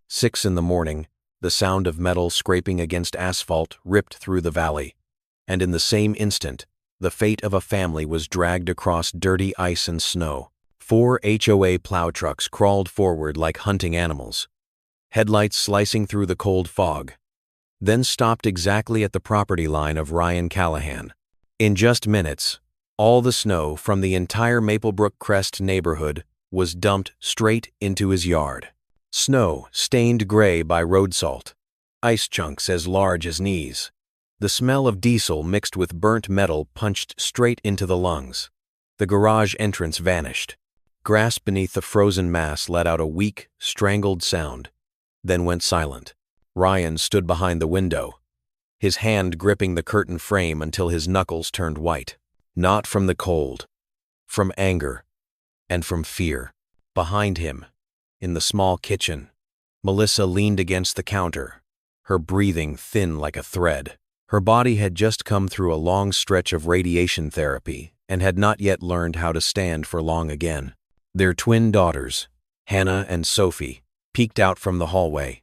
6 in the morning, the sound of metal scraping against asphalt ripped through the valley, and in the same instant, the fate of a family was dragged across dirty ice and snow. 4 HOA plow trucks crawled forward like hunting animals, headlights slicing through the cold fog, then stopped exactly at the property line of Ryan Callahan. In just minutes, all the snow from the entire Maplebrook Crest neighborhood was dumped straight into his yard. Snow stained gray by road salt, ice chunks as large as knees. The smell of diesel mixed with burnt metal punched straight into the lungs. The garage entrance vanished. Grass beneath the frozen mass let out a weak, strangled sound, then went silent. Ryan stood behind the window, his hand gripping the curtain frame until his knuckles turned white. Not from the cold, from anger, and from fear. Behind him, in the small kitchen, Melissa leaned against the counter, her breathing thin like a thread. Her body had just come through a long stretch of radiation therapy and had not yet learned how to stand for long again. Their twin daughters, Hannah and Sophie, peeked out from the hallway,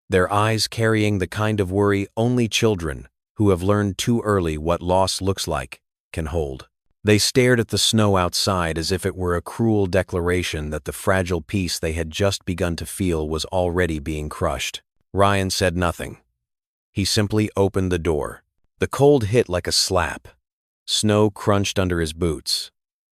their eyes carrying the kind of worry only children who have learned too early what loss looks like can hold. They stared at the snow outside as if it were a cruel declaration that the fragile peace they had just begun to feel was already being crushed. Ryan said nothing. He simply opened the door. The cold hit like a slap. Snow crunched under his boots.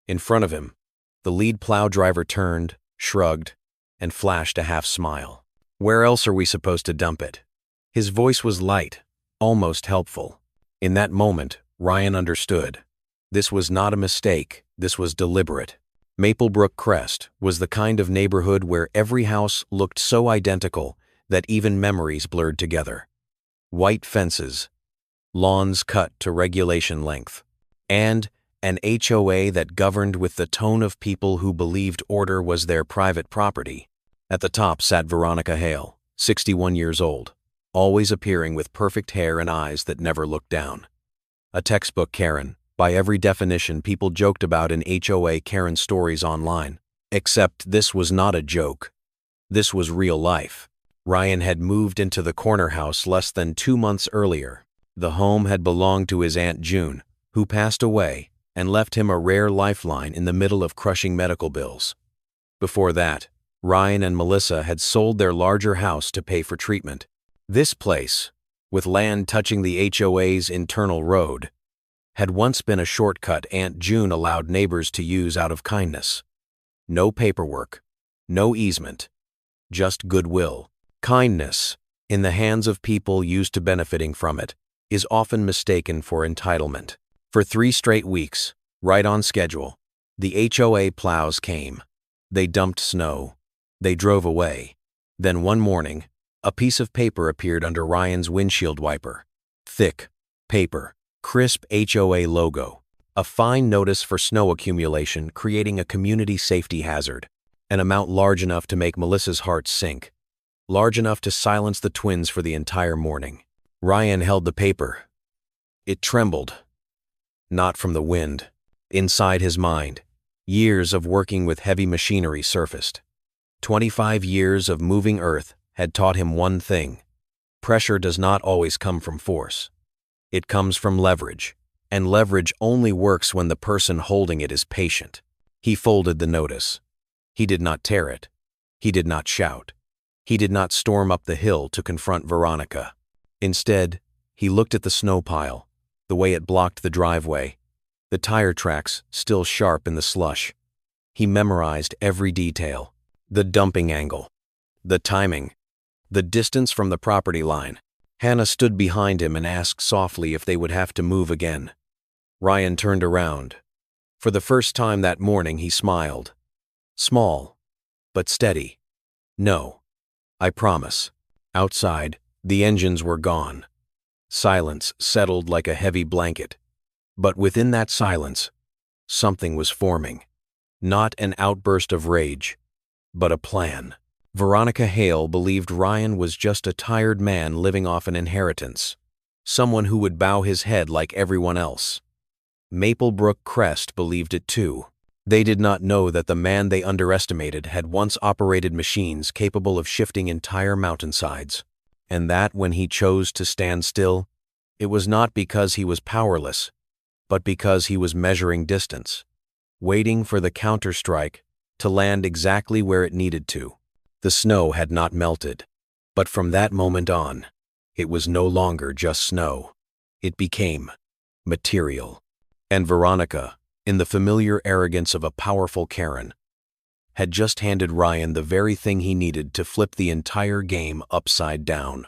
In front of him, the lead plow driver turned, shrugged, and flashed a half smile. "Where else are we supposed to dump it?" His voice was light, almost helpful. In that moment, Ryan understood. This was not a mistake, this was deliberate. Maplebrook Crest was the kind of neighborhood where every house looked so identical that even memories blurred together. White fences, lawns cut to regulation length, and an HOA that governed with the tone of people who believed order was their private property. At the top sat Veronica Hale, 61 years old, always appearing with perfect hair and eyes that never looked down. A textbook Karen. By every definition people joked about in HOA Karen stories online. Except this was not a joke. This was real life. Ryan had moved into the corner house less than 2 months earlier. The home had belonged to his Aunt June, who passed away and left him a rare lifeline in the middle of crushing medical bills. Before that, Ryan and Melissa had sold their larger house to pay for treatment. This place, with land touching the HOA's internal road, had once been a shortcut Aunt June allowed neighbors to use out of kindness. No paperwork, no easement, just goodwill. Kindness, in the hands of people used to benefiting from it, is often mistaken for entitlement. For 3 straight weeks, right on schedule, the HOA plows came. They dumped snow. They drove away. Then one morning, a piece of paper appeared under Ryan's windshield wiper. Thick paper. Crisp HOA logo, a fine notice for snow accumulation creating a community safety hazard, an amount large enough to make Melissa's heart sink, large enough to silence the twins for the entire morning. Ryan held the paper. It trembled. Not from the wind. Inside his mind, years of working with heavy machinery surfaced. 25 years of moving earth had taught him one thing: pressure does not always come from force. It comes from leverage, and leverage only works when the person holding it is patient. He folded the notice. He did not tear it. He did not shout. He did not storm up the hill to confront Veronica. Instead, he looked at the snow pile, the way it blocked the driveway, the tire tracks still sharp in the slush. He memorized every detail: the dumping angle, the timing, the distance from the property line. Hannah stood behind him and asked softly if they would have to move again. Ryan turned around. For the first time that morning, he smiled. Small, but steady. "No, I promise." Outside, the engines were gone. Silence settled like a heavy blanket. But within that silence, something was forming. Not an outburst of rage, but a plan. Veronica Hale believed Ryan was just a tired man living off an inheritance, someone who would bow his head like everyone else. Maplebrook Crest believed it too. They did not know that the man they underestimated had once operated machines capable of shifting entire mountainsides, and that when he chose to stand still, it was not because he was powerless, but because he was measuring distance, waiting for the counterstrike to land exactly where it needed to. The snow had not melted, but from that moment on, it was no longer just snow. It became material. And Veronica, in the familiar arrogance of a powerful Karen, had just handed Ryan the very thing he needed to flip the entire game upside down.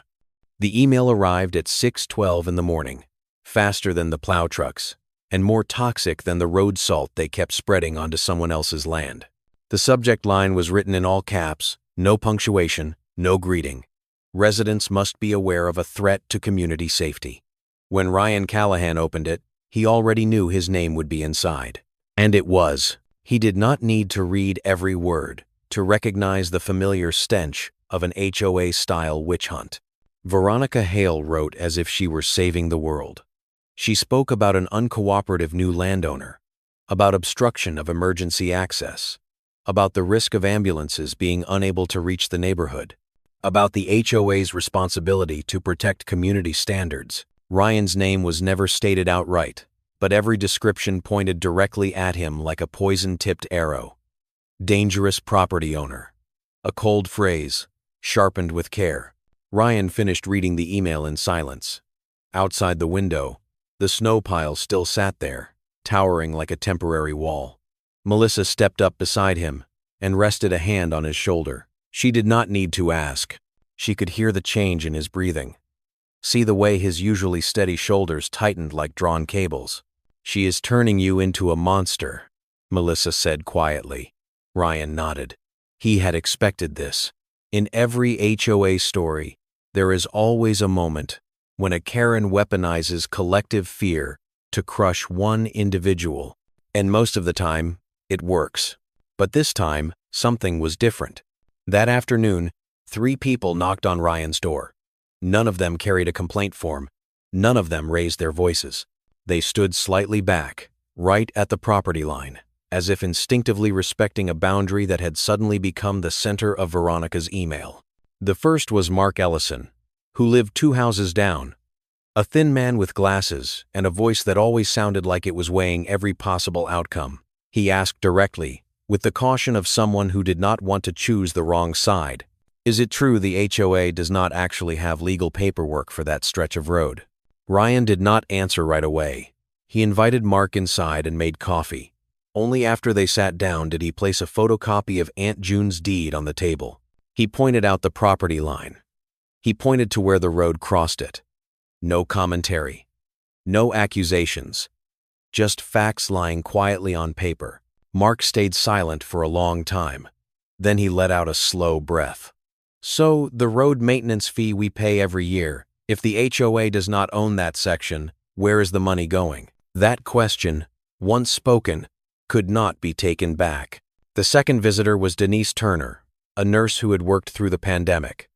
The email arrived at 6:12 in the morning, faster than the plow trucks, and more toxic than the road salt they kept spreading onto someone else's land. The subject line was written in all caps, no punctuation, no greeting. Residents must be aware of a threat to community safety. When Ryan Callahan opened it, he already knew his name would be inside. And it was. He did not need to read every word to recognize the familiar stench of an HOA-style witch hunt. Veronica Hale wrote as if she were saving the world. She spoke about an uncooperative new landowner, about obstruction of emergency access, about the risk of ambulances being unable to reach the neighborhood, about the HOA's responsibility to protect community standards. Ryan's name was never stated outright, but every description pointed directly at him like a poison-tipped arrow. Dangerous property owner. A cold phrase, sharpened with care. Ryan finished reading the email in silence. Outside the window, the snow pile still sat there, towering like a temporary wall. Melissa stepped up beside him and rested a hand on his shoulder. She did not need to ask. She could hear the change in his breathing. See the way his usually steady shoulders tightened like drawn cables. "She is turning you into a monster," Melissa said quietly. Ryan nodded. He had expected this. In every HOA story, there is always a moment when a Karen weaponizes collective fear to crush one individual. And most of the time, it works. But this time, something was different. That afternoon, 3 people knocked on Ryan's door. None of them carried a complaint form. None of them raised their voices. They stood slightly back, right at the property line, as if instinctively respecting a boundary that had suddenly become the center of Veronica's email. The first was Mark Ellison, who lived 2 houses down. A thin man with glasses and a voice that always sounded like it was weighing every possible outcome. He asked directly, with the caution of someone who did not want to choose the wrong side, "Is it true the HOA does not actually have legal paperwork for that stretch of road?" Ryan did not answer right away. He invited Mark inside and made coffee. Only after they sat down did he place a photocopy of Aunt June's deed on the table. He pointed out the property line. He pointed to where the road crossed it. No commentary. No accusations. Just facts lying quietly on paper. Mark stayed silent for a long time. Then he let out a slow breath. "So, the road maintenance fee we pay every year, if the HOA does not own that section, where is the money going?" That question, once spoken, could not be taken back. The second visitor was Denise Turner, a nurse who had worked through the pandemic.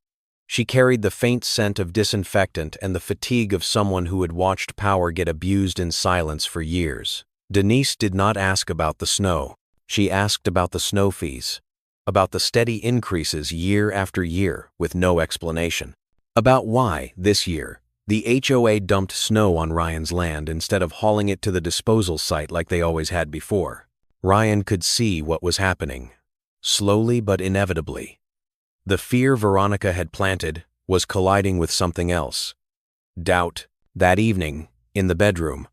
She carried the faint scent of disinfectant and the fatigue of someone who had watched power get abused in silence for years. Denise did not ask about the snow. She asked about the snow fees, about the steady increases year after year with no explanation, about why, this year, the HOA dumped snow on Ryan's land instead of hauling it to the disposal site like they always had before. Ryan could see what was happening, slowly but inevitably. The fear Veronica had planted was colliding with something else. Doubt. That evening, in the bedroom,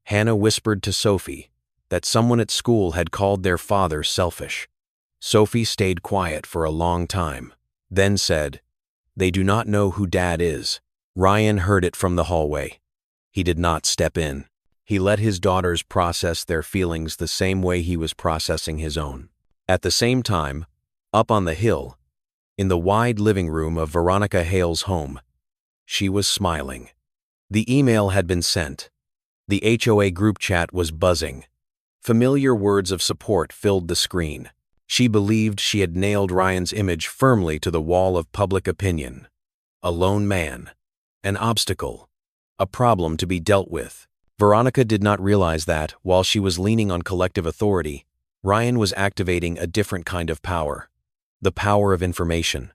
Hannah whispered to Sophie that someone at school had called their father selfish. Sophie stayed quiet for a long time, then said, "They do not know who Dad is." Ryan heard it from the hallway. He did not step in. He let his daughters process their feelings the same way he was processing his own. At the same time, up on the hill, in the wide living room of Veronica Hale's home, she was smiling. The email had been sent. The HOA group chat was buzzing. Familiar words of support filled the screen. She believed she had nailed Ryan's image firmly to the wall of public opinion. A lone man. An obstacle. A problem to be dealt with. Veronica did not realize that, while she was leaning on collective authority, Ryan was activating a different kind of power. The power of information,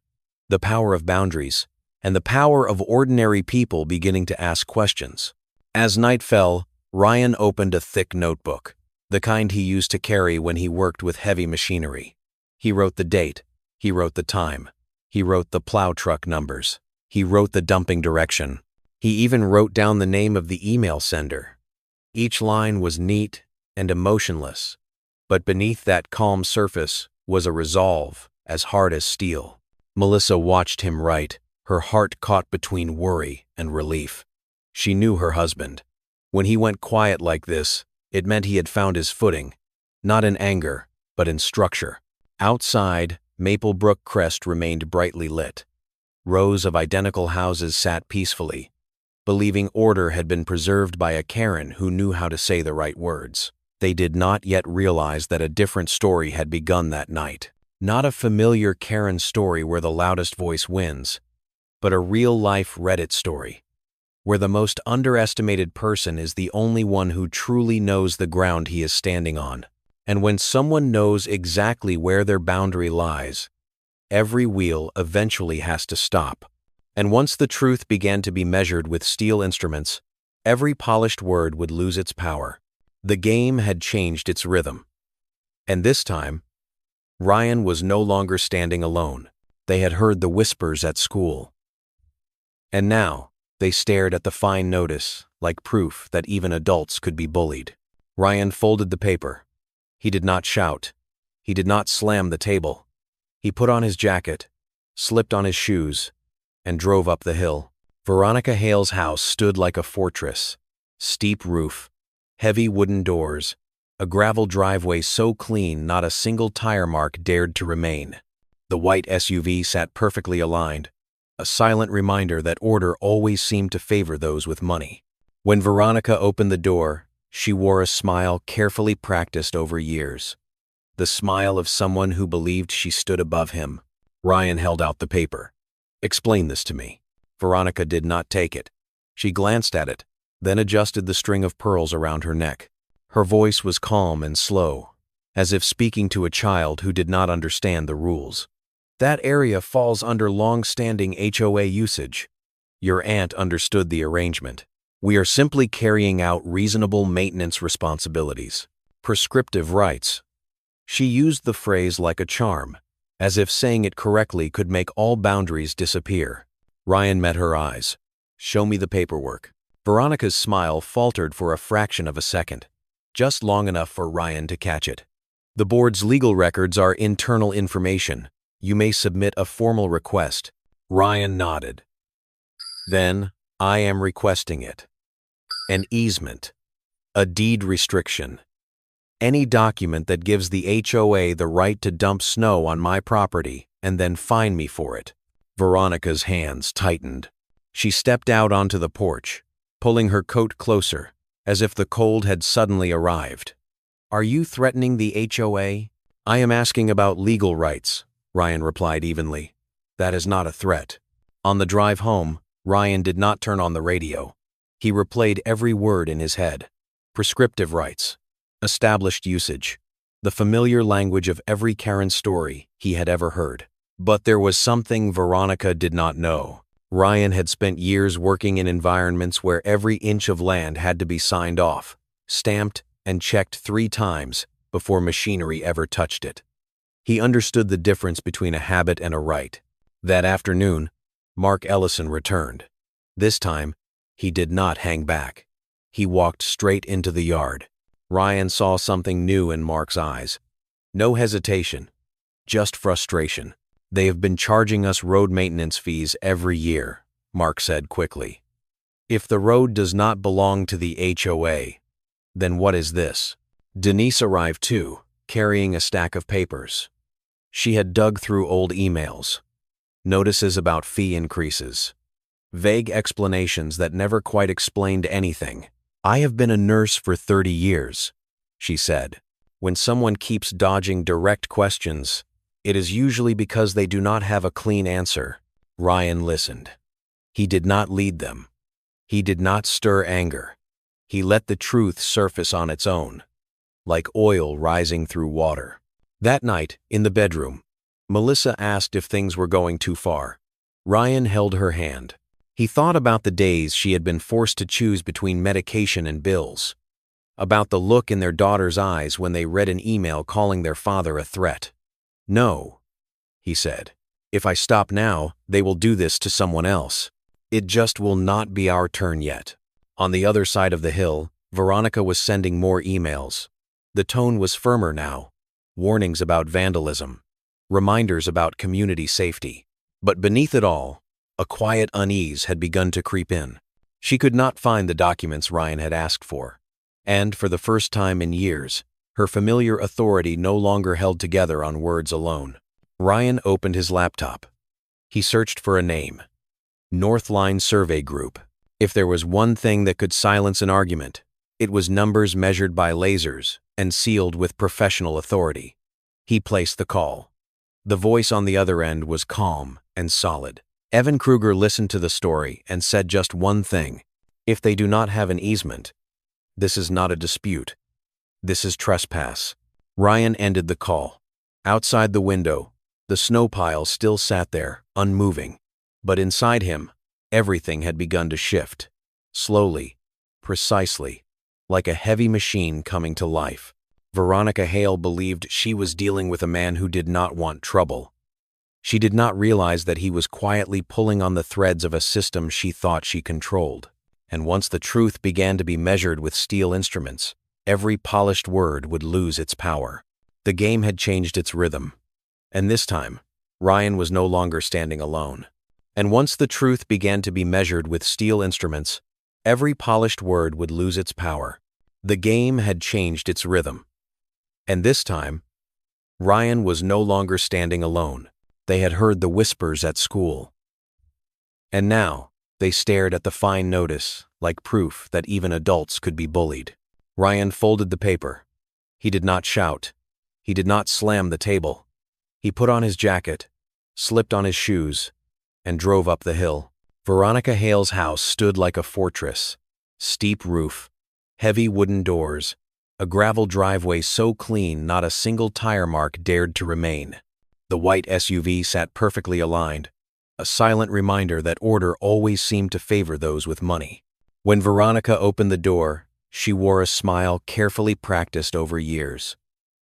the power of boundaries, and the power of ordinary people beginning to ask questions. As night fell, Ryan opened a thick notebook, the kind he used to carry when he worked with heavy machinery. He wrote the date, he wrote the time, he wrote the plow truck numbers, he wrote the dumping direction. He even wrote down the name of the email sender. Each line was neat and emotionless, but beneath that calm surface was a resolve as hard as steel. Melissa watched him write, her heart caught between worry and relief. She knew her husband. When he went quiet like this, it meant he had found his footing, not in anger, but in structure. Outside, Maplebrook Crest remained brightly lit. Rows of identical houses sat peacefully, believing order had been preserved by a Karen who knew how to say the right words. They did not yet realize that a different story had begun that night. Not a familiar Karen story where the loudest voice wins, but a real-life Reddit story, where the most underestimated person is the only one who truly knows the ground he is standing on. And when someone knows exactly where their boundary lies, every wheel eventually has to stop. And once the truth began to be measured with steel instruments, every polished word would lose its power. The game had changed its rhythm. And this time, Ryan was no longer standing alone. They had heard the whispers at school. And now, they stared at the fine notice, like proof that even adults could be bullied. Ryan folded the paper. He did not shout. He did not slam the table. He put on his jacket, slipped on his shoes, and drove up the hill. Veronica Hale's house stood like a fortress. Steep roof, heavy wooden doors, a gravel driveway so clean not a single tire mark dared to remain. The white SUV sat perfectly aligned, a silent reminder that order always seemed to favor those with money. When Veronica opened the door, she wore a smile carefully practiced over years. The smile of someone who believed she stood above him. Ryan held out the paper. "Explain this to me." Veronica did not take it. She glanced at it, then adjusted the string of pearls around her neck. Her voice was calm and slow, as if speaking to a child who did not understand the rules. "That area falls under long-standing HOA usage. Your aunt understood the arrangement. We are simply carrying out reasonable maintenance responsibilities. Prescriptive rights." She used the phrase like a charm, as if saying it correctly could make all boundaries disappear. Ryan met her eyes. "Show me the paperwork." Veronica's smile faltered for a fraction of a second, just long enough for Ryan to catch it. "The board's legal records are internal information. You may submit a formal request." Ryan nodded. "Then, I am requesting it. An easement. A deed restriction. Any document that gives the HOA the right to dump snow on my property and then fine me for it." Veronica's hands tightened. She stepped out onto the porch, pulling her coat closer, as if the cold had suddenly arrived. "Are you threatening the HOA?" "I am asking about legal rights," Ryan replied evenly. "That is not a threat." On the drive home, Ryan did not turn on the radio. He replayed every word in his head. Prescriptive rights. Established usage. The familiar language of every Karen story he had ever heard. But there was something Veronica did not know. Ryan had spent years working in environments where every inch of land had to be signed off, stamped, and checked 3 times before machinery ever touched it. He understood the difference between a habit and a right. That afternoon, Mark Ellison returned. This time, he did not hang back. He walked straight into the yard. Ryan saw something new in Mark's eyes. No hesitation, just frustration. "They have been charging us road maintenance fees every year," Mark said quickly. "If the road does not belong to the HOA, then what is this?" Denise arrived too, carrying a stack of papers. She had dug through old emails, notices about fee increases, vague explanations that never quite explained anything. "I have been a nurse for 30 years, she said. "When someone keeps dodging direct questions, it is usually because they do not have a clean answer." Ryan listened. He did not lead them. He did not stir anger. He let the truth surface on its own. like oil rising through water. That night, in the bedroom, Melissa asked if things were going too far. Ryan held her hand. He thought about the days she had been forced to choose between medication and bills, about the look in their daughter's eyes when they read an email calling their father a threat. "No," he said. "If I stop now, they will do this to someone else. It just will not be our turn yet." On the other side of the hill, Veronica was sending more emails. The tone was firmer now. Warnings about vandalism. Reminders about community safety. But beneath it all, a quiet unease had begun to creep in. She could not find the documents Ryan had asked for. And, for the first time in years, her familiar authority no longer held together on words alone. Ryan opened his laptop. He searched for a name. Northline Survey Group. If there was one thing that could silence an argument, it was numbers measured by lasers and sealed with professional authority. He placed the call. The voice on the other end was calm and solid. Evan Kruger listened to the story and said just one thing: if they do not have an easement, this is not a dispute. This is trespass. Ryan ended the call. Outside the window, the snow pile still sat there, unmoving. But inside him, everything had begun to shift. Slowly, precisely, like a heavy machine coming to life. Veronica Hale believed she was dealing with a man who did not want trouble. She did not realize that he was quietly pulling on the threads of a system she thought she controlled. And once the truth began to be measured with steel instruments, every polished word would lose its power. The game had changed its rhythm. And this time, Ryan was no longer standing alone. And once the truth began to be measured with steel instruments, every polished word would lose its power. The game had changed its rhythm. And this time, Ryan was no longer standing alone. They had heard the whispers at school. And now, they stared at the fine notice, like proof that even adults could be bullied. Ryan folded the paper. He did not shout. He did not slam the table. He put on his jacket, slipped on his shoes, and drove up the hill. Veronica Hale's house stood like a fortress. Steep roof, heavy wooden doors, a gravel driveway so clean not a single tire mark dared to remain. The white SUV sat perfectly aligned, a silent reminder that order always seemed to favor those with money. When Veronica opened the door, she wore a smile carefully practiced over years.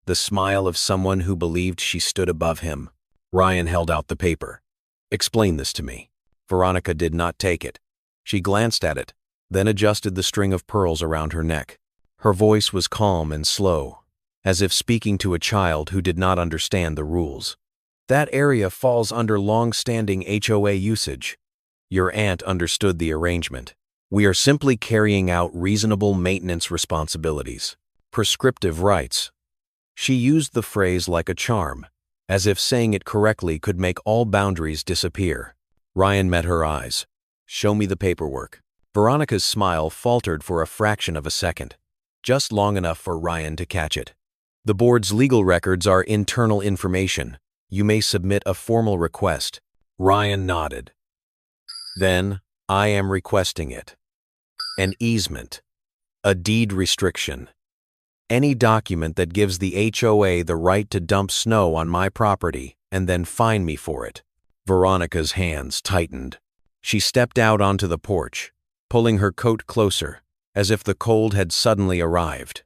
The smile of someone who believed she stood above him. Ryan held out the paper. "Explain this to me." Veronica did not take it. She glanced at it, then adjusted the string of pearls around her neck. Her voice was calm and slow, as if speaking to a child who did not understand the rules. "That area falls under long-standing HOA usage. Your aunt understood the arrangement. We are simply carrying out reasonable maintenance responsibilities. Prescriptive rights." She used the phrase like a charm, as if saying it correctly could make all boundaries disappear. Ryan met her eyes. "Show me the paperwork." Veronica's smile faltered for a fraction of a second, just long enough for Ryan to catch it. "The board's legal records are internal information. You may submit a formal request." Ryan nodded. "Then, I am requesting it. An easement. A deed restriction. Any document that gives the HOA the right to dump snow on my property and then fine me for it." Veronica's hands tightened. She stepped out onto the porch, pulling her coat closer, as if the cold had suddenly arrived.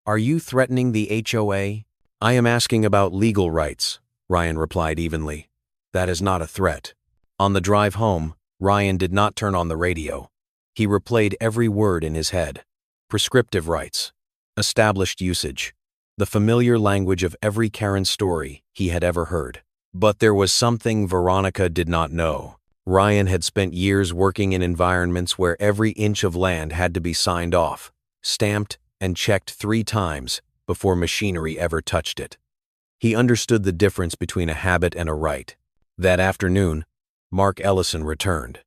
"Are you threatening the HOA?" "I am asking about legal rights," Ryan replied evenly. "That is not a threat." On the drive home, Ryan did not turn on the radio. He replayed every word in his head. Prescriptive rights. Established usage. The familiar language of every Karen story he had ever heard. But there was something Veronica did not know. Ryan had spent years working in environments where every inch of land had to be signed off, stamped, and checked 3 times before machinery ever touched it. He understood the difference between a habit and a right. That afternoon, Mark Ellison returned.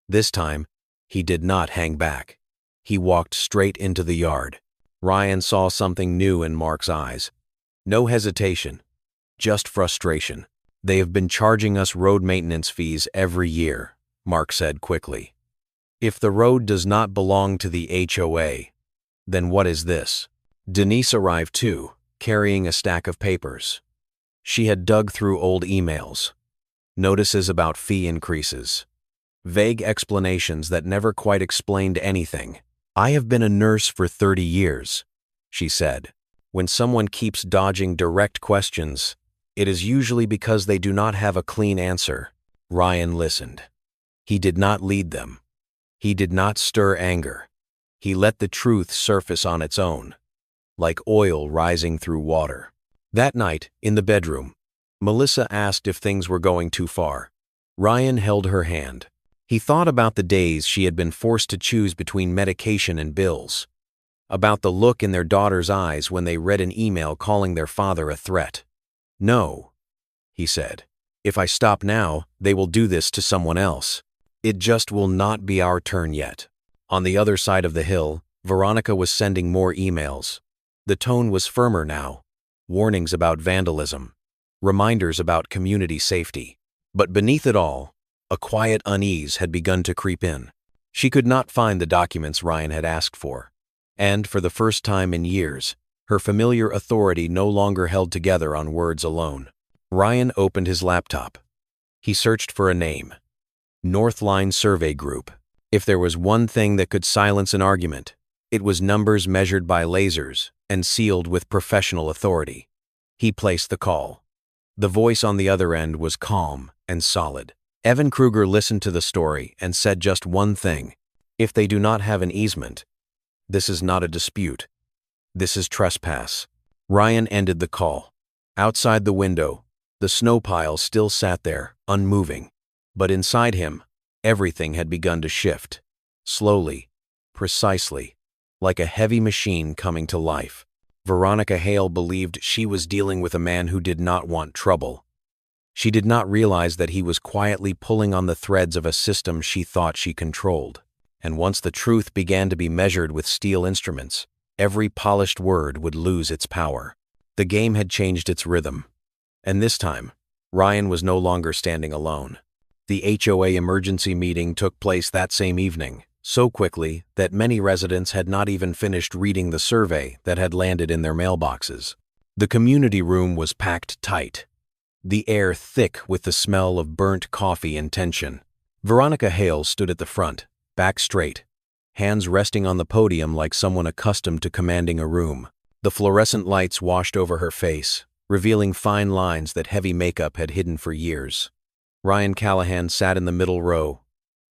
This time, he did not hang back. He walked straight into the yard. Ryan saw something new in Mark's eyes. No hesitation, just frustration. "They have been charging us road maintenance fees every year," Mark said quickly. "If the road does not belong to the HOA, then what is this? Denise arrived too, carrying a stack of papers. She had dug through old emails, notices about fee increases, vague explanations that never quite explained anything. "I have been a nurse for 30 years, she said. When someone keeps dodging direct questions, it is usually because they do not have a clean answer. Ryan listened. He did not lead them. He did not stir anger. He let the truth surface on its own, like oil rising through water. That night, in the bedroom, Melissa asked if things were going too far. Ryan held her hand. He thought about the days she had been forced to choose between medication and bills, about the look in their daughter's eyes when they read an email calling their father a threat. "No," he said. "If I stop now, they will do this to someone else. It just will not be our turn yet." On the other side of the hill, Veronica was sending more emails. The tone was firmer now. Warnings about vandalism, reminders about community safety. But beneath it all, a quiet unease had begun to creep in. She could not find the documents Ryan had asked for. And for the first time in years, her familiar authority no longer held together on words alone. Ryan opened his laptop. He searched for a name. Northline Survey Group. If there was one thing that could silence an argument, it was numbers measured by lasers and sealed with professional authority. He placed the call. The voice on the other end was calm and solid. Evan Kruger listened to the story and said just one thing: "If they do not have an easement, this is not a dispute. This is trespass." Ryan ended the call. Outside the window, the snow pile still sat there, unmoving. But inside him, everything had begun to shift. Slowly, precisely, like a heavy machine coming to life. Veronica Hale believed she was dealing with a man who did not want trouble. She did not realize that he was quietly pulling on the threads of a system she thought she controlled. And once the truth began to be measured with steel instruments, every polished word would lose its power. The game had changed its rhythm. And this time, Ryan was no longer standing alone. The HOA emergency meeting took place that same evening, so quickly that many residents had not even finished reading the survey that had landed in their mailboxes. The community room was packed tight, the air thick with the smell of burnt coffee and tension. Veronica Hale stood at the front, back straight, hands resting on the podium like someone accustomed to commanding a room. The fluorescent lights washed over her face, revealing fine lines that heavy makeup had hidden for years. Ryan Callahan sat in the middle row,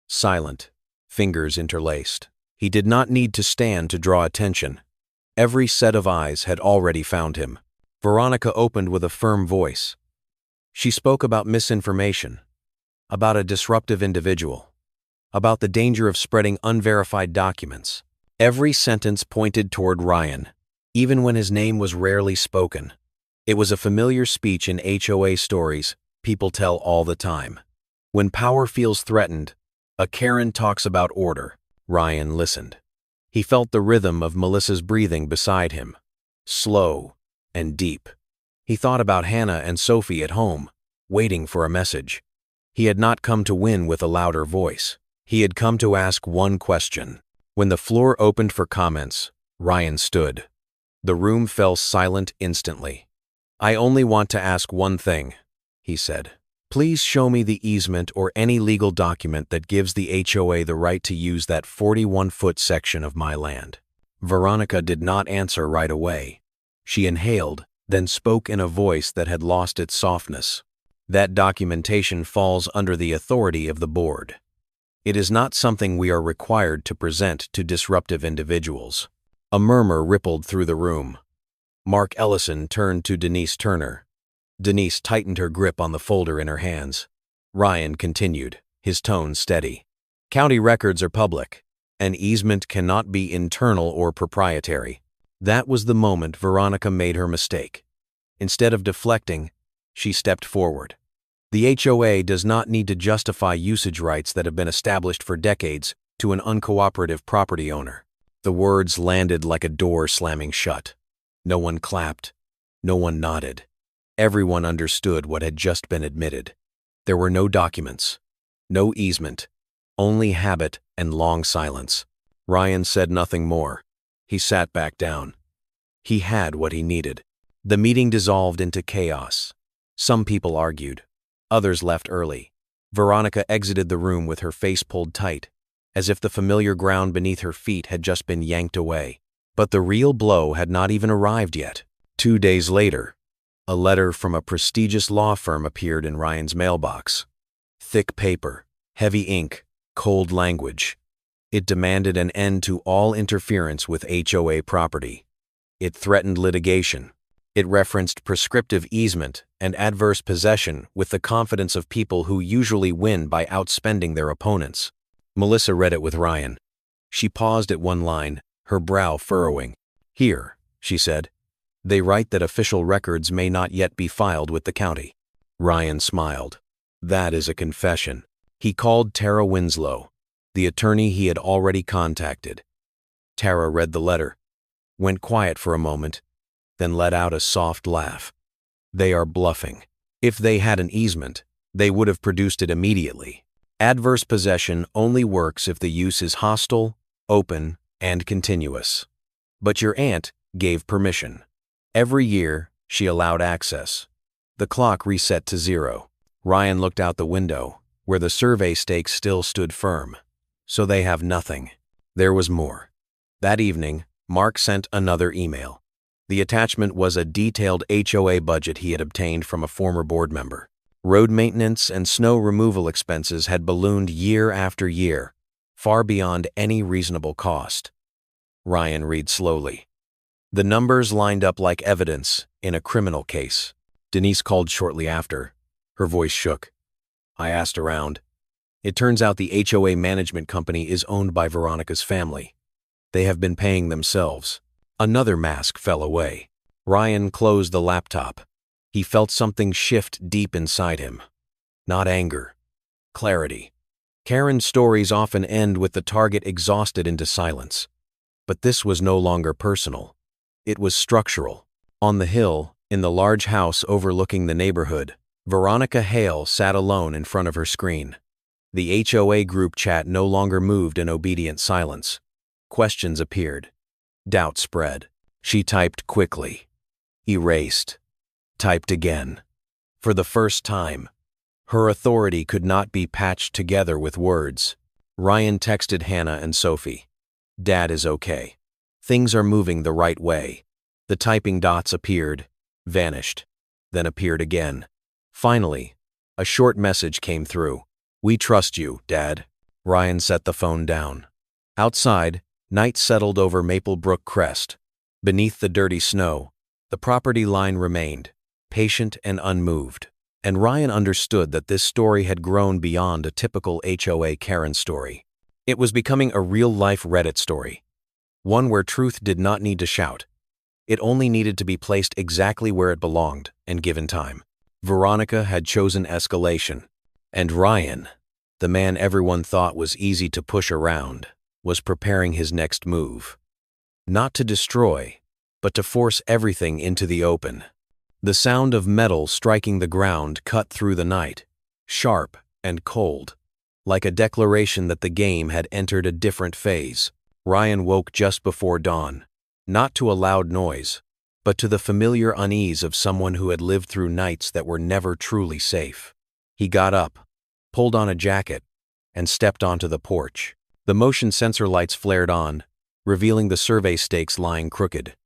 silent, fingers interlaced. He did not need to stand to draw attention. Every set of eyes had already found him. Veronica opened with a firm voice. She spoke about misinformation, about a disruptive individual, about the danger of spreading unverified documents. Every sentence pointed toward Ryan, even when his name was rarely spoken. It was a familiar speech in HOA stories people tell all the time. When power feels threatened, a Karen talks about order. Ryan listened. He felt the rhythm of Melissa's breathing beside him, slow and deep. He thought about Hannah and Sophie at home, waiting for a message. He had not come to win with a louder voice. He had come to ask one question. When the floor opened for comments, Ryan stood. The room fell silent instantly. "I only want to ask one thing," he said. "Please show me the easement or any legal document that gives the HOA the right to use that 41-foot section of my land." Veronica did not answer right away. She inhaled, then spoke in a voice that had lost its softness. "That documentation falls under the authority of the board. It is not something we are required to present to disruptive individuals." A murmur rippled through the room. Mark Ellison turned to Denise Turner. Denise tightened her grip on the folder in her hands. Ryan continued, his tone steady. "County records are public. An easement cannot be internal or proprietary." That was the moment Veronica made her mistake. Instead of deflecting, she stepped forward. The HOA does not need to justify usage rights that have been established for decades to an uncooperative property owner. The words landed like a door slamming shut. No one clapped. No one nodded. Everyone understood what had just been admitted. There were no documents, no easement, only habit and long silence. Ryan said nothing more. He sat back down. He had what he needed. The meeting dissolved into chaos. Some people argued. Others left early. Veronica exited the room with her face pulled tight, as if the familiar ground beneath her feet had just been yanked away. But the real blow had not even arrived yet. 2 days later, a letter from a prestigious law firm appeared in Ryan's mailbox. Thick paper, heavy ink, cold language. It demanded an end to all interference with HOA property. It threatened litigation. It referenced prescriptive easement and adverse possession with the confidence of people who usually win by outspending their opponents. Melissa read it with Ryan. She paused at one line, her brow furrowing. "Here," she said. "They write that official records may not yet be filed with the county." Ryan smiled. That is a confession. He called Tara Winslow, the attorney he had already contacted. Tara read the letter, went quiet for a moment, then let out a soft laugh. "They are bluffing. If they had an easement, they would have produced it immediately. Adverse possession only works if the use is hostile, open, and continuous. But your aunt gave permission. Every year, she allowed access. The clock reset to 0. Ryan looked out the window, where the survey stakes still stood firm. So they have nothing. There was more. That evening, Mark sent another email. The attachment was a detailed HOA budget he had obtained from a former board member. Road maintenance and snow removal expenses had ballooned year after year, far beyond any reasonable cost. Ryan read slowly. The numbers lined up like evidence in a criminal case. Denise called shortly after. Her voice shook. "I asked around. It turns out the HOA management company is owned by Veronica's family. They have been paying themselves." Another mask fell away. Ryan closed the laptop. He felt something shift deep inside him. Not anger. Clarity. Karen's stories often end with the target exhausted into silence. But this was no longer personal. It was structural. On the hill, in the large house overlooking the neighborhood, Veronica Hale sat alone in front of her screen. The HOA group chat no longer moved in obedient silence. Questions appeared. Doubt spread. She typed quickly. Erased. Typed again. For the first time, her authority could not be patched together with words. Ryan texted Hannah and Sophie. "Dad is okay. Things are moving the right way." The typing dots appeared, vanished, then appeared again. Finally, a short message came through. "We trust you, Dad." Ryan set the phone down. Outside, night settled over Maple Brook Crest. Beneath the dirty snow, the property line remained, patient and unmoved. And Ryan understood that this story had grown beyond a typical HOA Karen story. It was becoming a real-life Reddit story. One where truth did not need to shout. It only needed to be placed exactly where it belonged and given time. Veronica had chosen escalation. And Ryan, the man everyone thought was easy to push around, was preparing his next move. Not to destroy, but to force everything into the open. The sound of metal striking the ground cut through the night, sharp and cold, like a declaration that the game had entered a different phase. Ryan woke just before dawn, not to a loud noise, but to the familiar unease of someone who had lived through nights that were never truly safe. He got up, pulled on a jacket, and stepped onto the porch. The motion sensor lights flared on, revealing the survey stakes lying crooked.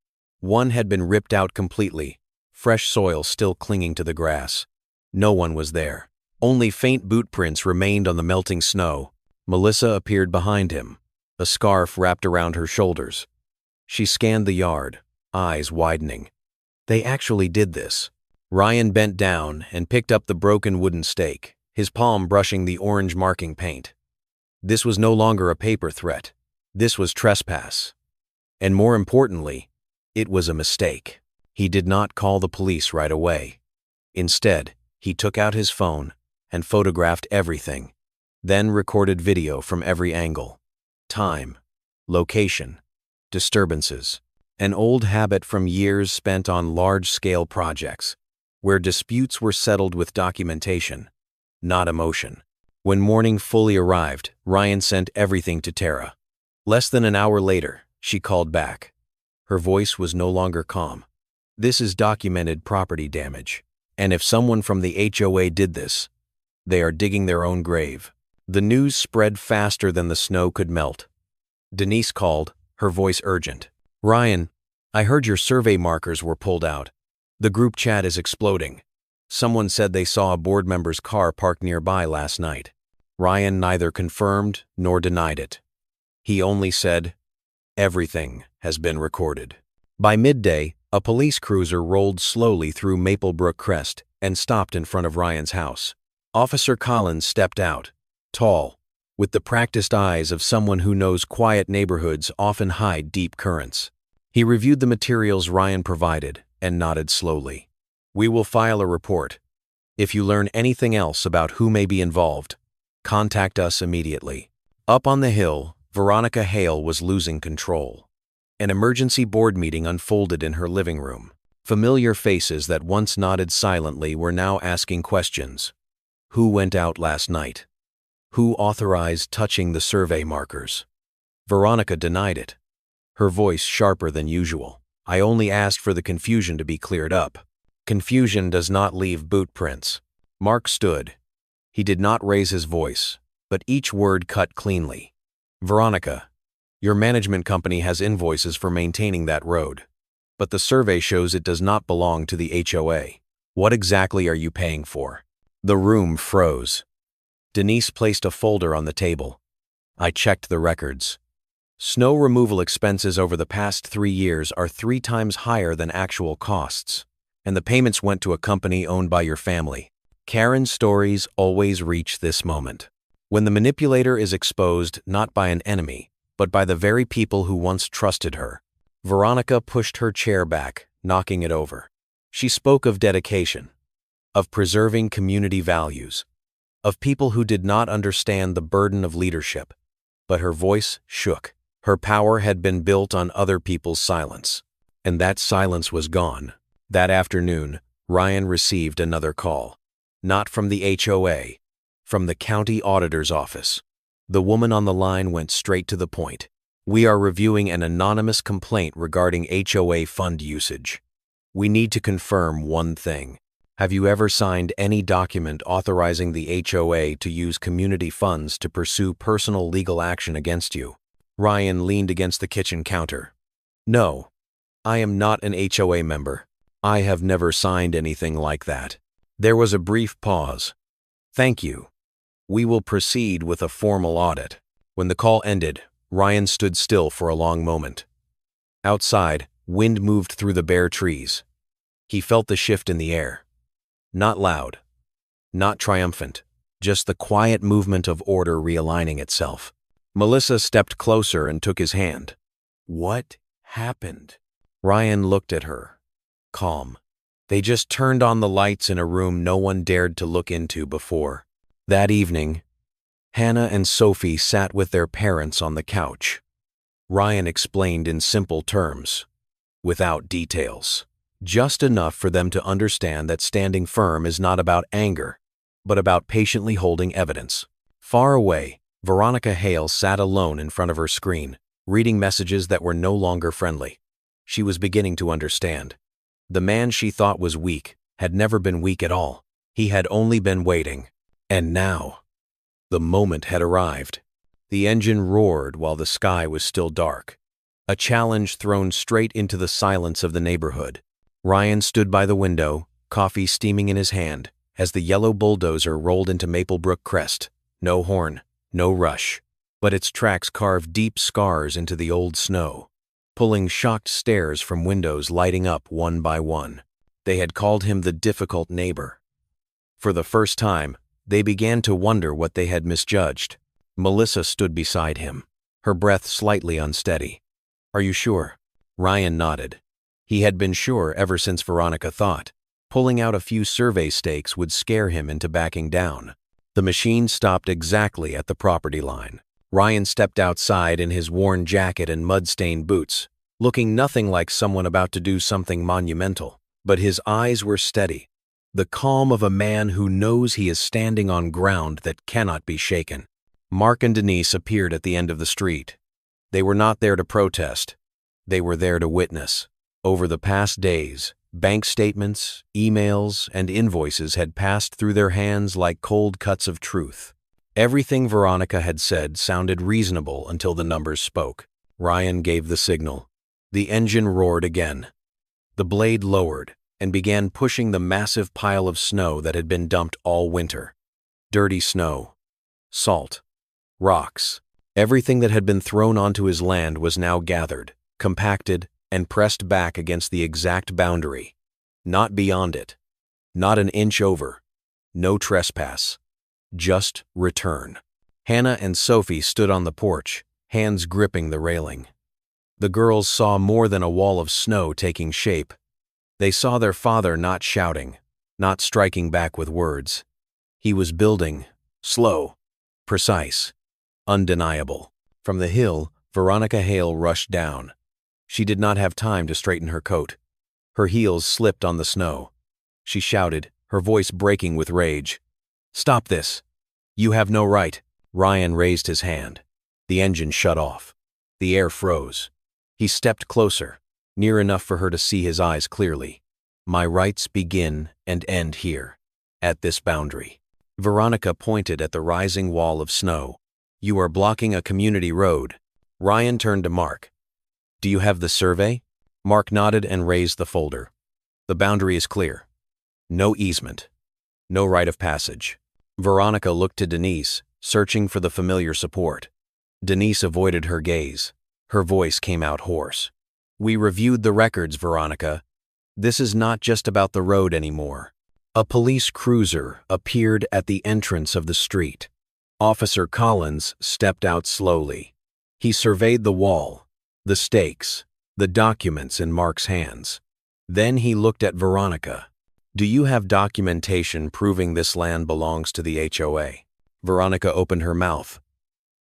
One had been ripped out completely, fresh soil still clinging to the grass. No one was there. Only faint boot prints remained on the melting snow. Melissa appeared behind him, a scarf wrapped around her shoulders. She scanned the yard, eyes widening. They actually did this. Ryan bent down and picked up the broken wooden stake, his palm brushing the orange marking paint. This was no longer a paper threat. This was trespass. And more importantly, it was a mistake. He did not call the police right away. Instead, he took out his phone and photographed everything, then recorded video from every angle. Time, location, disturbances. An old habit from years spent on large-scale projects, where disputes were settled with documentation, not emotion. When morning fully arrived, Ryan sent everything to Tara. Less than an hour later, she called back. Her voice was no longer calm. "This is documented property damage. And if someone from the HOA did this, they are digging their own grave." The news spread faster than the snow could melt. Denise called, her voice urgent. "Ryan, I heard your survey markers were pulled out. The group chat is exploding. Someone said they saw a board member's car parked nearby last night." Ryan neither confirmed nor denied it. He only said, "Everything has been recorded." By midday, a police cruiser rolled slowly through Maplebrook Crest and stopped in front of Ryan's house. Officer Collins stepped out, tall, with the practiced eyes of someone who knows quiet neighborhoods often hide deep currents. He reviewed the materials Ryan provided and nodded slowly. "We will file a report. If you learn anything else about who may be involved, contact us immediately." Up on the hill, Veronica Hale was losing control. An emergency board meeting unfolded in her living room. Familiar faces that once nodded silently were now asking questions. Who went out last night? Who authorized touching the survey markers? Veronica denied it, her voice sharper than usual. "I only asked for the confusion to be cleared up." "Confusion does not leave boot prints." Mark stood. He did not raise his voice, but each word cut cleanly. "Veronica, your management company has invoices for maintaining that road, but the survey shows it does not belong to the HOA. What exactly are you paying for?" The room froze. Denise placed a folder on the table. "I checked the records. Snow removal expenses over the past 3 years are 3 times higher than actual costs, and the payments went to a company owned by your family." Karen's stories always reach this moment. When the manipulator is exposed not by an enemy, but by the very people who once trusted her. Veronica pushed her chair back, knocking it over. She spoke of dedication, of preserving community values, of people who did not understand the burden of leadership. But her voice shook. Her power had been built on other people's silence, and that silence was gone. That afternoon, Ryan received another call. Not from the HOA, from the county auditor's office. The woman on the line went straight to the point. "We are reviewing an anonymous complaint regarding HOA fund usage. We need to confirm one thing. Have you ever signed any document authorizing the HOA to use community funds to pursue personal legal action against you?" Ryan leaned against the kitchen counter. "No, I am not an HOA member. I have never signed anything like that." There was a brief pause. "Thank you. We will proceed with a formal audit." When the call ended, Ryan stood still for a long moment. Outside, wind moved through the bare trees. He felt the shift in the air. Not loud, not triumphant, just the quiet movement of order realigning itself. Melissa stepped closer and took his hand. "What happened?" Ryan looked at her, calm. "They just turned on the lights in a room no one dared to look into before." That evening, Hannah and Sophie sat with their parents on the couch. Ryan explained in simple terms, without details, just enough for them to understand that standing firm is not about anger, but about patiently holding evidence. Far away, Veronica Hale sat alone in front of her screen, reading messages that were no longer friendly. She was beginning to understand. The man she thought was weak had never been weak at all. He had only been waiting. And now, the moment had arrived. The engine roared while the sky was still dark. A challenge thrown straight into the silence of the neighborhood. Ryan stood by the window, coffee steaming in his hand, as the yellow bulldozer rolled into Maplebrook Crest. No horn, no rush, but its tracks carved deep scars into the old snow, pulling shocked stares from windows lighting up one by one. They had called him the difficult neighbor. For the first time, they began to wonder what they had misjudged. Melissa stood beside him, her breath slightly unsteady. "Are you sure?" Ryan nodded. He had been sure ever since Veronica thought pulling out a few survey stakes would scare him into backing down. The machine stopped exactly at the property line. Ryan stepped outside in his worn jacket and mud-stained boots, looking nothing like someone about to do something monumental. But his eyes were steady, the calm of a man who knows he is standing on ground that cannot be shaken. Mark and Denise appeared at the end of the street. They were not there to protest. They were there to witness. Over the past days, bank statements, emails, and invoices had passed through their hands like cold cuts of truth. Everything Veronica had said sounded reasonable until the numbers spoke. Ryan gave the signal. The engine roared again. The blade lowered and began pushing the massive pile of snow that had been dumped all winter. Dirty snow, salt, rocks. Everything that had been thrown onto his land was now gathered, compacted, and pressed back against the exact boundary. Not beyond it. Not an inch over. No trespass. Just return. Hannah and Sophie stood on the porch, hands gripping the railing. The girls saw more than a wall of snow taking shape. They saw their father not shouting, not striking back with words. He was building, slow, precise, undeniable. From the hill, Veronica Hale rushed down. She did not have time to straighten her coat. Her heels slipped on the snow. She shouted, her voice breaking with rage. "Stop this! You have no right!" Ryan raised his hand. The engine shut off. The air froze. He stepped closer, near enough for her to see his eyes clearly. "My rights begin and end here, at this boundary." Veronica pointed at the rising wall of snow. "You are blocking a community road." Ryan turned to Mark. "Do you have the survey?" Mark nodded and raised the folder. "The boundary is clear. No easement. No right of passage." Veronica looked to Denise, searching for the familiar support. Denise avoided her gaze. Her voice came out hoarse. "We reviewed the records, Veronica. This is not just about the road anymore." A police cruiser appeared at the entrance of the street. Officer Collins stepped out slowly. He surveyed the wall, the stakes, the documents in Mark's hands. Then he looked at Veronica. "Do you have documentation proving this land belongs to the HOA?" Veronica opened her mouth.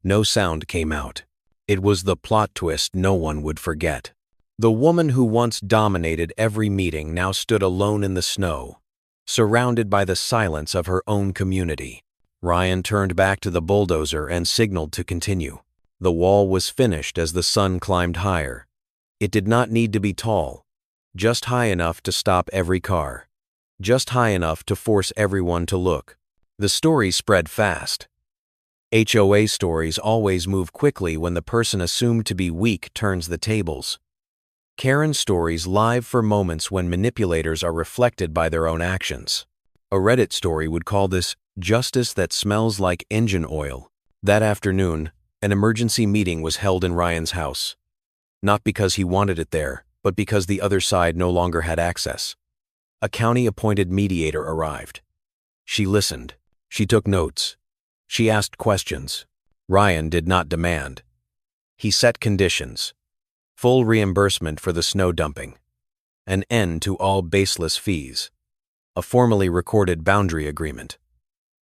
No sound came out. It was the plot twist no one would forget. The woman who once dominated every meeting now stood alone in the snow, surrounded by the silence of her own community. Ryan turned back to the bulldozer and signaled to continue. The wall was finished as the sun climbed higher. It did not need to be tall, just high enough to stop every car, just high enough to force everyone to look. The story spread fast. HOA stories always move quickly when the person assumed to be weak turns the tables. Karen stories live for moments when manipulators are reflected by their own actions. A Reddit story would call this justice that smells like engine oil. That afternoon, an emergency meeting was held in Ryan's house. Not because he wanted it there, but because the other side no longer had access. A county-appointed mediator arrived. She listened. She took notes. She asked questions. Ryan did not demand. He set conditions. Full reimbursement for the snow dumping. An end to all baseless fees. A formally recorded boundary agreement.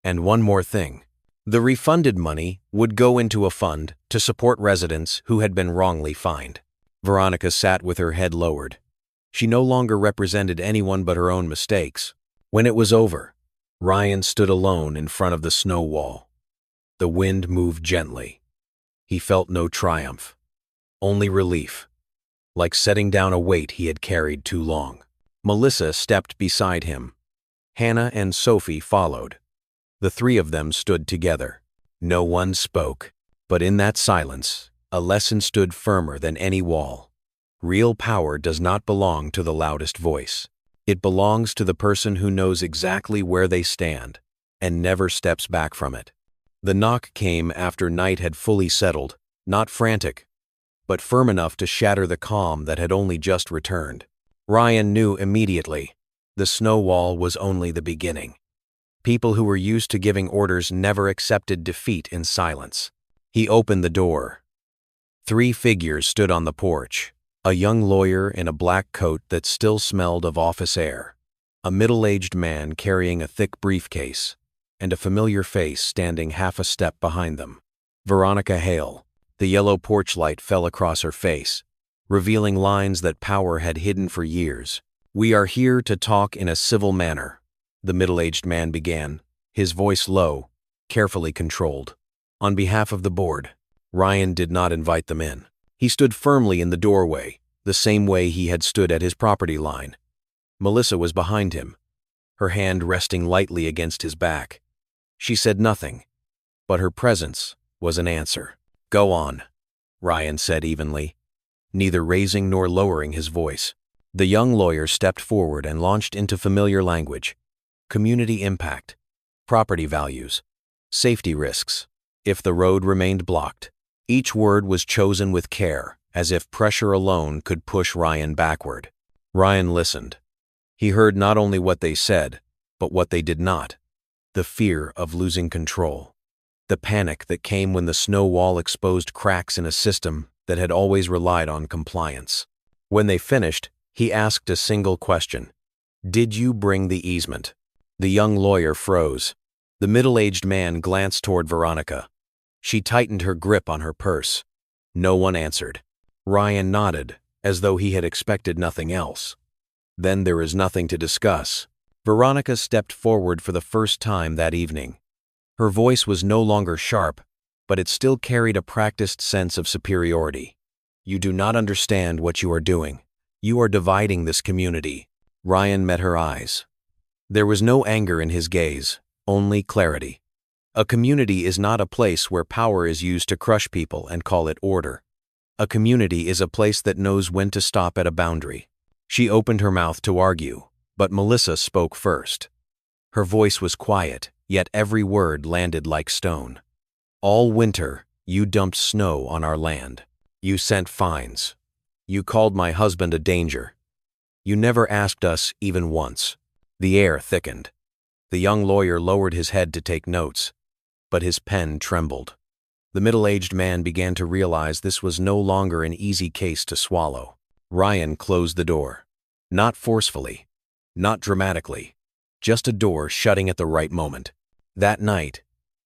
And one more thing. The refunded money would go into a fund to support residents who had been wrongly fined. Veronica sat with her head lowered. She no longer represented anyone but her own mistakes. When it was over, Ryan stood alone in front of the snow wall. The wind moved gently. He felt no triumph, only relief, like setting down a weight he had carried too long. Melissa stepped beside him. Hannah and Sophie followed. The three of them stood together. No one spoke, but in that silence, a lesson stood firmer than any wall. Real power does not belong to the loudest voice. It belongs to the person who knows exactly where they stand and never steps back from it. The knock came after night had fully settled, not frantic, but firm enough to shatter the calm that had only just returned. Ryan knew immediately. The snow wall was only the beginning. People who were used to giving orders never accepted defeat in silence. He opened the door. 3 figures stood on the porch. A young lawyer in a black coat that still smelled of office air. A middle-aged man carrying a thick briefcase. And a familiar face standing half a step behind them. Veronica Hale. The yellow porch light fell across her face, revealing lines that power had hidden for years. "We are here to talk in a civil manner," the middle-aged man began, his voice low, carefully controlled. On behalf of the board, Ryan did not invite them in. He stood firmly in the doorway, the same way he had stood at his property line. Melissa was behind him, her hand resting lightly against his back. She said nothing, but her presence was an answer. "Go on," Ryan said evenly, neither raising nor lowering his voice. The young lawyer stepped forward and launched into familiar language. Community impact, property values, safety risks. If the road remained blocked, each word was chosen with care, as if pressure alone could push Ryan backward. Ryan listened. He heard not only what they said, but what they did not. The fear of losing control. The panic that came when the snow wall exposed cracks in a system that had always relied on compliance. When they finished, he asked a single question. "Did you bring the easement?" The young lawyer froze. The middle-aged man glanced toward Veronica. She tightened her grip on her purse. No one answered. Ryan nodded, as though he had expected nothing else. "Then there is nothing to discuss." Veronica stepped forward for the first time that evening. Her voice was no longer sharp, but it still carried a practiced sense of superiority. "You do not understand what you are doing. You are dividing this community." Ryan met her eyes. There was no anger in his gaze, only clarity. A community is not a place where power is used to crush people and call it order. A community is a place that knows when to stop at a boundary. She opened her mouth to argue, but Melissa spoke first. Her voice was quiet, yet every word landed like stone. "All winter, you dumped snow on our land. You sent fines. You called my husband a danger. You never asked us even once." The air thickened. The young lawyer lowered his head to take notes, but his pen trembled. The middle-aged man began to realize this was no longer an easy case to swallow. Ryan closed the door. Not forcefully, not dramatically, just a door shutting at the right moment. That night,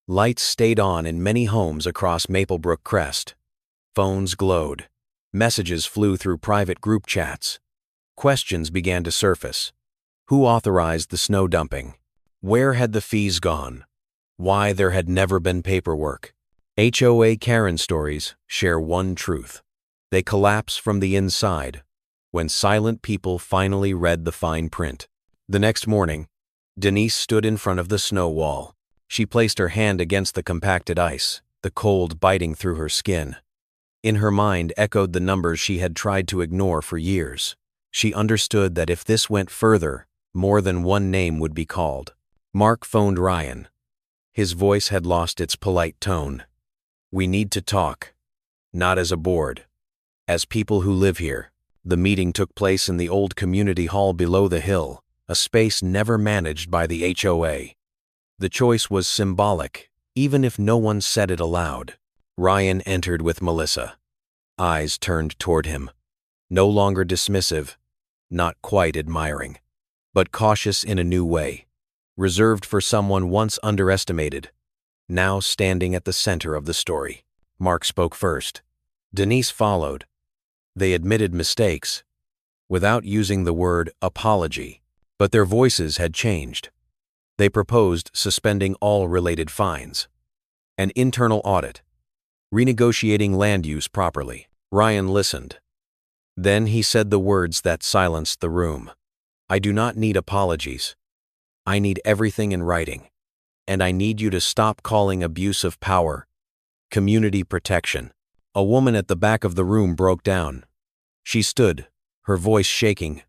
lights stayed on in many homes across Maplebrook Crest. Phones glowed. Messages flew through private group chats. Questions began to surface. Who authorized the snow dumping? Where had the fees gone? Why there had never been paperwork? HOA Karen stories share one truth. They collapse from the inside when silent people finally read the fine print. The next morning, Denise stood in front of the snow wall. She placed her hand against the compacted ice, the cold biting through her skin. In her mind echoed the numbers she had tried to ignore for years. She understood that if this went further, more than one name would be called. Mark phoned Ryan. His voice had lost its polite tone. "We need to talk. Not as a board. As people who live here." The meeting took place in the old community hall below the hill, a space never managed by the HOA. The choice was symbolic, even if no one said it aloud. Ryan entered with Melissa. Eyes turned toward him. No longer dismissive, not quite admiring, but cautious in a new way, reserved for someone once underestimated, now standing at the center of the story. Mark spoke first. Denise followed. They admitted mistakes, without using the word apology, but their voices had changed. They proposed suspending all related fines, an internal audit, renegotiating land use properly. Ryan listened. Then he said the words that silenced the room. "I do not need apologies. I need everything in writing. And I need you to stop calling abuse of power community protection." A woman at the back of the room broke down. She stood, her voice shaking.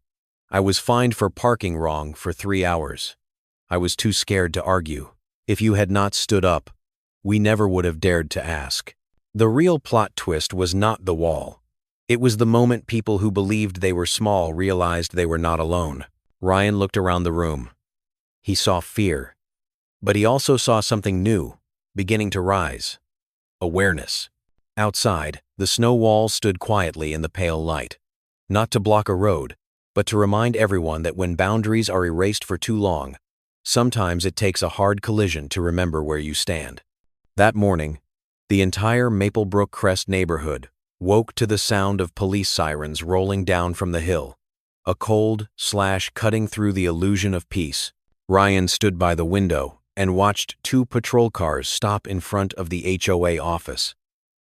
"I was fined for parking wrong for 3 hours. I was too scared to argue. If you had not stood up, we never would have dared to ask." The real plot twist was not the wall. It was the moment people who believed they were small realized they were not alone. Ryan looked around the room. He saw fear, but he also saw something new, beginning to rise. Awareness. Outside, the snow wall stood quietly in the pale light, not to block a road, but to remind everyone that when boundaries are erased for too long, sometimes it takes a hard collision to remember where you stand. That morning, the entire Maplebrook Crest neighborhood woke to the sound of police sirens rolling down from the hill, a cold slash cutting through the illusion of peace. Ryan stood by the window and watched 2 patrol cars stop in front of the HOA office.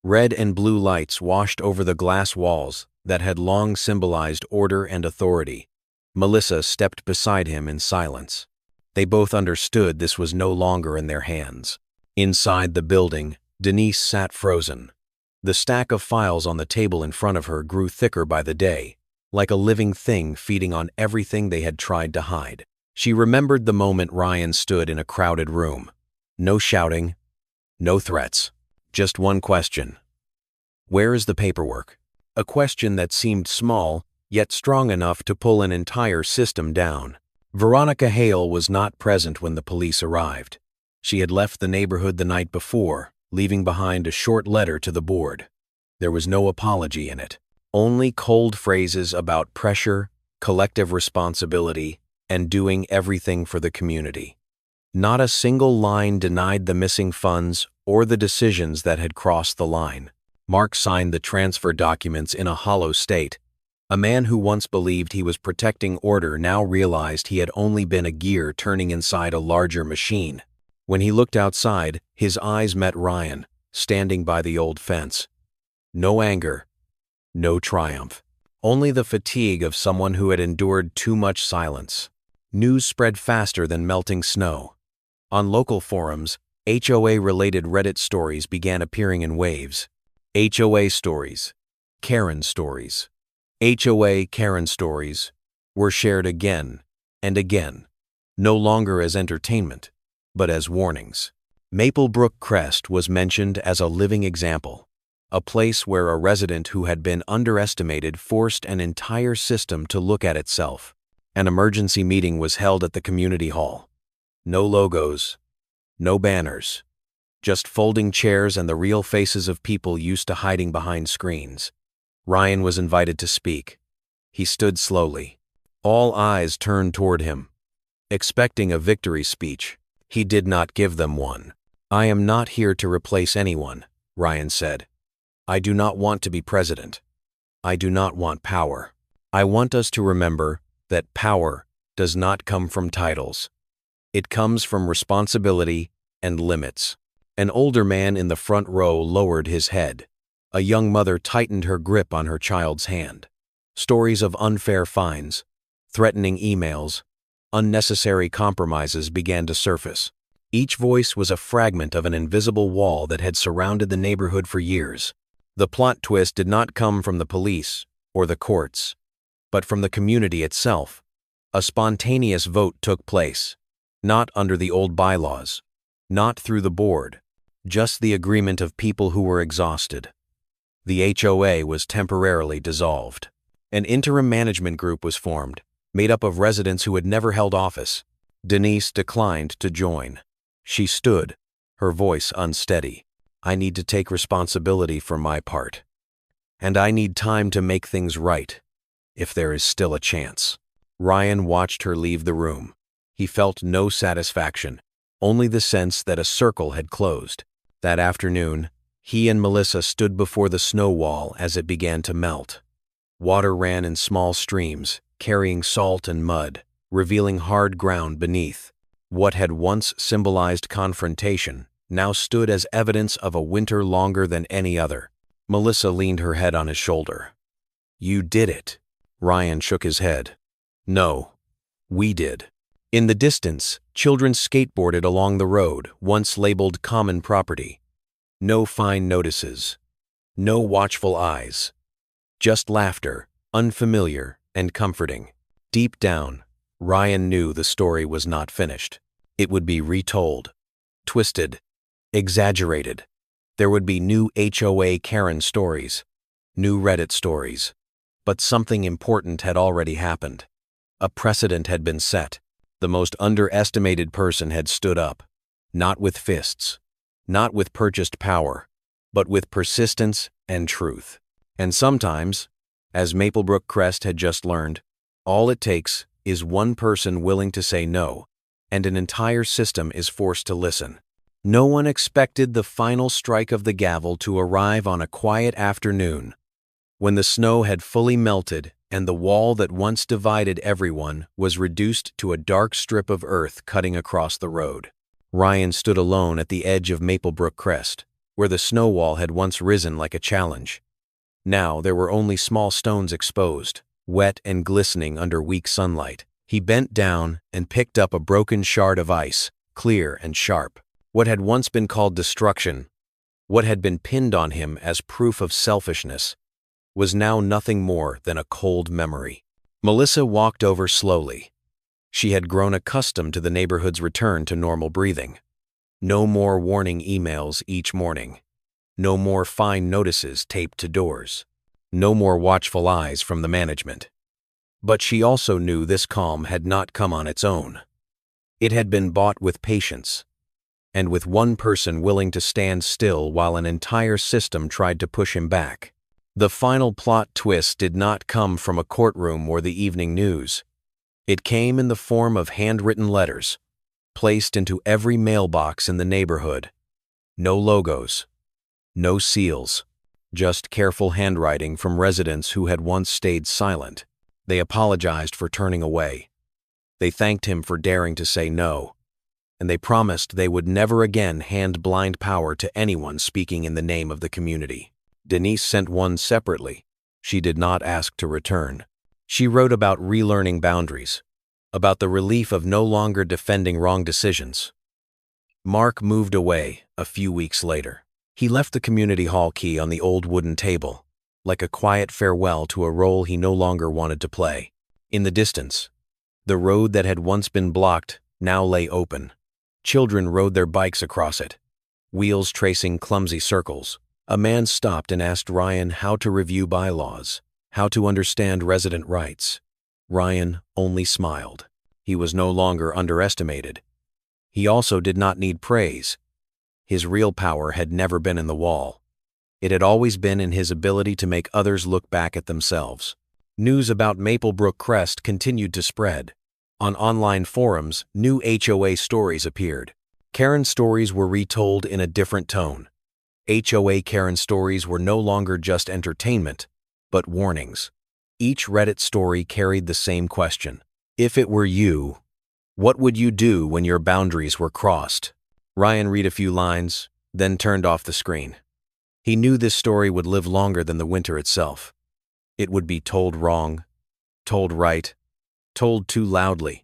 Red and blue lights washed over the glass walls that had long symbolized order and authority. Melissa stepped beside him in silence. They both understood this was no longer in their hands. Inside the building, Denise sat frozen. The stack of files on the table in front of her grew thicker by the day, like a living thing feeding on everything they had tried to hide. She remembered the moment Ryan stood in a crowded room. No shouting, no threats, just one question. Where is the paperwork? A question that seemed small, yet strong enough to pull an entire system down. Veronica Hale was not present when the police arrived. She had left the neighborhood the night before, leaving behind a short letter to the board. There was no apology in it, only cold phrases about pressure, collective responsibility, and doing everything for the community. Not a single line denied the missing funds or the decisions that had crossed the line. Mark signed the transfer documents in a hollow state. A man who once believed he was protecting order now realized he had only been a gear turning inside a larger machine. When he looked outside, his eyes met Ryan, standing by the old fence. No anger, no triumph, only the fatigue of someone who had endured too much silence. News spread faster than melting snow. On local forums, HOA-related Reddit stories began appearing in waves. HOA stories, Karen stories. HOA Karen stories were shared again and again, no longer as entertainment, but as warnings. Maplebrook Crest was mentioned as a living example, a place where a resident who had been underestimated forced an entire system to look at itself. An emergency meeting was held at the community hall. No logos, no banners, just folding chairs and the real faces of people used to hiding behind screens. Ryan was invited to speak. He stood slowly. All eyes turned toward him, expecting a victory speech. He did not give them one. "I am not here to replace anyone," Ryan said. "I do not want to be president. I do not want power. I want us to remember that power does not come from titles. It comes from responsibility and limits." An older man in the front row lowered his head. A young mother tightened her grip on her child's hand. Stories of unfair fines, threatening emails, unnecessary compromises began to surface. Each voice was a fragment of an invisible wall that had surrounded the neighborhood for years. The plot twist did not come from the police or the courts, but from the community itself. A spontaneous vote took place, not under the old bylaws, not through the board, just the agreement of people who were exhausted. The HOA was temporarily dissolved. An interim management group was formed, made up of residents who had never held office. Denise declined to join. She stood, her voice unsteady. "I need to take responsibility for my part. And I need time to make things right, if there is still a chance." Ryan watched her leave the room. He felt no satisfaction, only the sense that a circle had closed. That afternoon, he and Melissa stood before the snow wall as it began to melt. Water ran in small streams, carrying salt and mud, revealing hard ground beneath. What had once symbolized confrontation now stood as evidence of a winter longer than any other. Melissa leaned her head on his shoulder. "You did it." Ryan shook his head. "No, we did." In the distance, children skateboarded along the road, once labeled common property. No fine notices, no watchful eyes, just laughter, unfamiliar and comforting. Deep down, Ryan knew the story was not finished. It would be retold, twisted, exaggerated. There would be new HOA Karen stories, new Reddit stories. But something important had already happened. A precedent had been set. The most underestimated person had stood up, not with fists, not with purchased power, but with persistence and truth. And sometimes, as Maplebrook Crest had just learned, all it takes is one person willing to say no, and an entire system is forced to listen. No one expected the final strike of the gavel to arrive on a quiet afternoon, when the snow had fully melted and the wall that once divided everyone was reduced to a dark strip of earth cutting across the road. Ryan stood alone at the edge of Maplebrook Crest, where the snow wall had once risen like a challenge. Now there were only small stones exposed, wet and glistening under weak sunlight. He bent down and picked up a broken shard of ice, clear and sharp. What had once been called destruction, what had been pinned on him as proof of selfishness, was now nothing more than a cold memory. Melissa walked over slowly. She had grown accustomed to the neighborhood's return to normal breathing. No more warning emails each morning. No more fine notices taped to doors. No more watchful eyes from the management. But she also knew this calm had not come on its own. It had been bought with patience, and with one person willing to stand still while an entire system tried to push him back. The final plot twist did not come from a courtroom or the evening news. It came in the form of handwritten letters, placed into every mailbox in the neighborhood. No logos, no seals, just careful handwriting from residents who had once stayed silent. They apologized for turning away. They thanked him for daring to say no, and they promised they would never again hand blind power to anyone speaking in the name of the community. Denise sent one separately. She did not ask to return. She wrote about relearning boundaries, about the relief of no longer defending wrong decisions. Mark moved away a few weeks later. He left the community hall key on the old wooden table, like a quiet farewell to a role he no longer wanted to play. In the distance, the road that had once been blocked now lay open. Children rode their bikes across it, wheels tracing clumsy circles. A man stopped and asked Ryan how to review bylaws, how to understand resident rights. Ryan only smiled. He was no longer underestimated. He also did not need praise. His real power had never been in the wall. It had always been in his ability to make others look back at themselves. News about Maplebrook Crest continued to spread. On online forums, new HOA stories appeared. Karen stories were retold in a different tone. HOA Karen stories were no longer just entertainment, but warnings. Each Reddit story carried the same question. If it were you, what would you do when your boundaries were crossed? Ryan read a few lines, then turned off the screen. He knew this story would live longer than the winter itself. It would be told wrong, told right, told too loudly,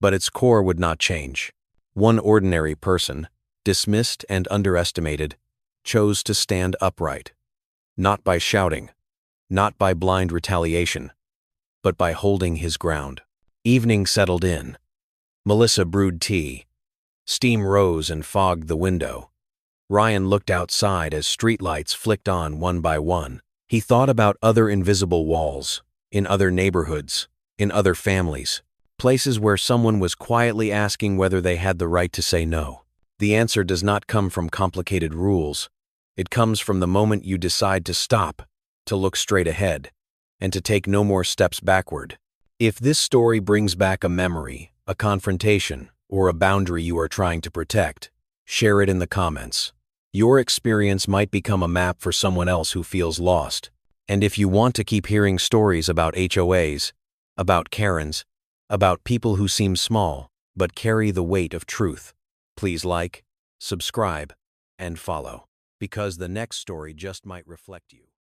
but its core would not change. One ordinary person, dismissed and underestimated, chose to stand upright, not by shouting, not by blind retaliation, but by holding his ground. Evening settled in. Melissa brewed tea. Steam rose and fogged the window. Ryan looked outside as streetlights flicked on one by one. He thought about other invisible walls, in other neighborhoods, in other families, places where someone was quietly asking whether they had the right to say no. The answer does not come from complicated rules. It comes from the moment you decide to stop, to look straight ahead, and to take no more steps backward. If this story brings back a memory, a confrontation, or a boundary you are trying to protect, share it in the comments. Your experience might become a map for someone else who feels lost. And if you want to keep hearing stories about HOAs, about Karens, about people who seem small but carry the weight of truth, please like, subscribe, and follow, because the next story just might reflect you.